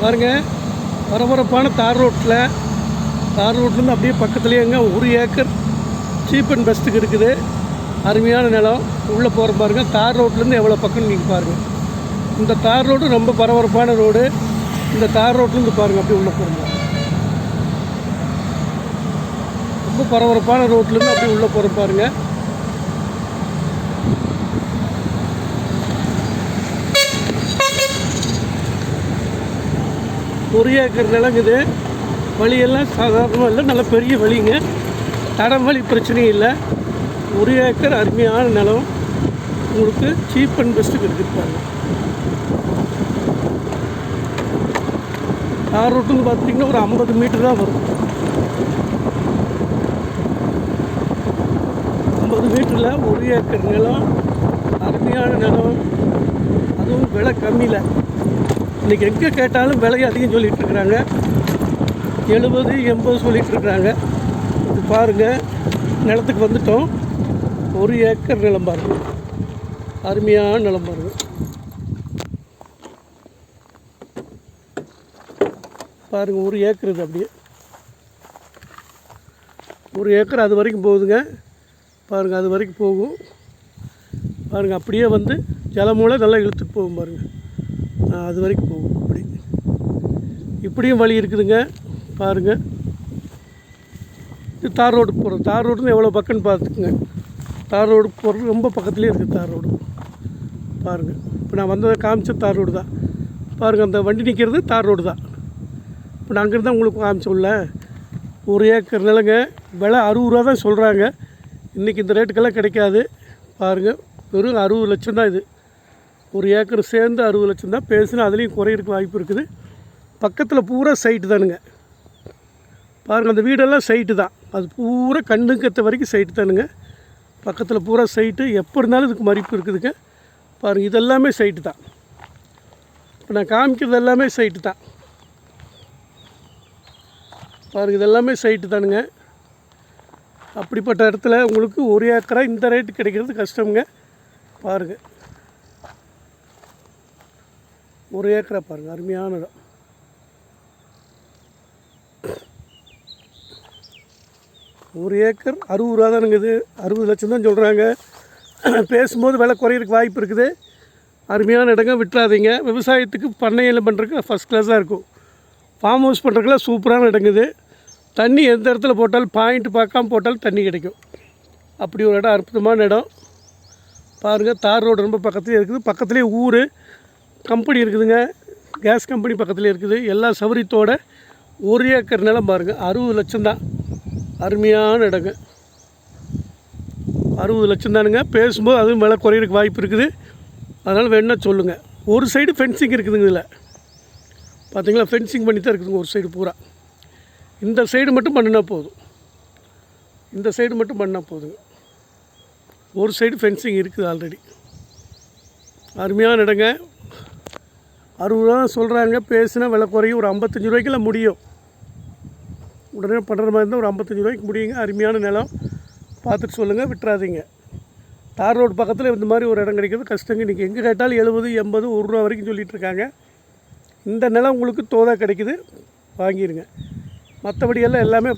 பாருங்கள், பரபரப்பான தார் ரோட்லேருந்து அப்படியே பக்கத்துலேயேங்க 1 ஏக்கர் சீப் அண்ட் பெஸ்ட்டுக்கு இருக்குது. அருமையான நிலம். உள்ளே போகிற பாருங்கள், தார் ரோட்லேருந்து எவ்வளோ பக்கம் நீங்கள் பாருங்கள். இந்த தார் ரோடு ரொம்ப பரபரப்பான ரோடு. இந்த தார் ரோட்லேருந்து பாருங்கள் அப்படியே உள்ளே போகிறோம். ரொம்ப பரபரப்பான ரோட்லேருந்து அப்படியே உள்ளே போகிற பாருங்கள். ஒரு ஏக்கர் நிலங்குது. வழியெல்லாம் சாதாரணமாக இல்லை, நல்ல பெரிய வழிங்க. தடம் வழி பிரச்சனையும் இல்லை. 1 ஏக்கர் அருமையான நிலம் உங்களுக்கு சீப் அண்ட் பெஸ்ட்டுக்கு எடுத்துருப்பாங்க. தார் ரோட்டுன்னு பார்த்திங்கன்னா ஒரு 50 மீட்டர் தான் வரும். 50 மீட்டரில் 1 ஏக்கர் நிலம், அருமையான நிலம். அதுவும் விலை கம்மியில். இன்றைக்கி எங்கே கேட்டாலும் விலையை அதிகம் சொல்லிகிட்ருக்குறாங்க. 70, 80 சொல்லிகிட்ருக்குறாங்க. இது பாருங்கள், நிலத்துக்கு வந்துட்டோம். 1 ஏக்கர் நிலம் பாருங்கள், அருமையான நிலம் பாருங்கள். பாருங்கள், 1 ஏக்கர் இது. அப்படியே 1 ஏக்கர் அது வரைக்கும் போகுதுங்க. பாருங்கள், அது வரைக்கும் போகும். பாருங்கள், அப்படியே வந்து ஜலமூலை நல்லா இழுத்துட்டு போகும் பாருங்கள். அது வரைக்கும் போகும். இப்படியும் வழி இருக்குதுங்க. பாருங்கள், இது தார் ரோடு போகிறோம். தார் ரோடுன்னு எவ்வளோ பக்கம்னு பார்த்துக்குங்க. தார் ரோடு போகிறது ரொம்ப பக்கத்துலேயே இருக்குது தார் ரோடு. பாருங்கள், இப்போ நான் வந்ததை காமிச்ச தார் ரோடு தான். பாருங்கள், அந்த வண்டி நிற்கிறது தார் ரோடு தான். இப்போ நான் அங்கேருந்து உங்களுக்கு காமிச்சோம்ல. 1 ஏக்கர் நிலங்க. விலை 60 ரூபா தான் சொல்கிறாங்க. இன்றைக்கி இந்த ரேட்டுக்கெல்லாம் கிடைக்காது. பாருங்கள், வெறும் 60 லட்சம் தான் இது. 1 ஏக்கர் சேர்ந்து 60 லட்சம் தான். பேசுனா அதுலேயும் குறையிறதுக்கு வாய்ப்பு இருக்குது. பக்கத்தில் பூரா சைட்டு தானுங்க. பாருங்கள், அந்த வீடெல்லாம் சைட்டு தான். அது பூரா கண்ணுக்கத்த வரைக்கும் சைட்டு தானுங்க. பக்கத்தில் பூரா சைட்டு. எப்போ இருந்தாலும் இதுக்கு மதிப்பு இருக்குதுங்க. பாருங்கள், இதெல்லாமே சைட்டு தான். இப்போ நான் காமிக்கிறது எல்லாமே சைட்டு தான். பாருங்கள், இதெல்லாமே சைட்டு தானுங்க. அப்படிப்பட்ட இடத்துல உங்களுக்கு 1 ஏக்கராக இந்த ரேட்டு கிடைக்கிறது கஷ்டமுங்க. பாருங்கள், 1 ஏக்கரா பாருங்கள், அருமையான இடம். 1 ஏக்கர் 60 ரூபா தானுங்க. இது 60 லட்சம் தான் சொல்கிறாங்க. பேசும்போது விலை குறையிறதுக்கு வாய்ப்பு இருக்குது. அருமையான இடங்க, விட்டுறாதீங்க. விவசாயத்துக்கு பண்ணையில் பண்ணுறதுக்கு ஃபஸ்ட் கிளாஸாக இருக்கும். ஃபார்ம் ஹவுஸ் பண்ணுறதுக்குலாம் சூப்பரான இடங்குது. தண்ணி எந்த இடத்துல போட்டாலும் பாயிண்ட் பார்க்காம போட்டாலும் தண்ணி கிடைக்கும். அப்படி ஒரு இடம், அற்புதமான இடம். பாருங்கள், தார் ரோடு ரொம்ப பக்கத்துலேயே இருக்குது. பக்கத்துலேயே ஊர் கம்பெனி இருக்குதுங்க. கேஸ் கம்பெனி பக்கத்துலேயே இருக்குது. எல்லா சௌகரியத்தோட 1 ஏக்கர் நிலம் பாருங்கள், 60 லட்சம் தான். அருமையான இடங்க, 60 லட்சம் தானுங்க. பேசும்போது அதுவும் விலை குறையிறதுக்கு வாய்ப்பு இருக்குது. அதனால் வேணுன்னா சொல்லுங்கள். ஒரு சைடு ஃபென்சிங் இருக்குதுங்க. இதில் பார்த்தீங்களா, ஃபென்சிங் பண்ணி தான் இருக்குதுங்க ஒரு சைடு பூரா. இந்த சைடு மட்டும் பண்ணினா போதும். இந்த சைடு மட்டும் பண்ணால் போதுங்க. ஒரு சைடு ஃபென்சிங் இருக்குது ஆல்ரெடி. அருமையான இடங்க. 60 ரூபா சொல்கிறாங்க. பேசுனா விலை குறையும். ஒரு 55 ரூபாய்க்கெல்லாம் முடியும். உடனே பண்ணுற மாதிரி இருந்தால் ஒரு 55 ரூபாய்க்கு முடியுங்க. அருமையான நிலம். பார்த்துட்டு சொல்லுங்கள், விட்டுறாதீங்க. தார் ரோடு பக்கத்தில் இந்த மாதிரி ஒரு இடம் கிடைக்கிறது கஷ்டங்க. இன்றைக்கி எங்கே கேட்டாலும் 70, 80, 1 ரூபா வரைக்கும் சொல்லிகிட்ருக்காங்க. இந்த நிலம் உங்களுக்கு தோதாக கிடைக்குது, வாங்கிடுங்க. மற்றபடியெல்லாம் எல்லாமே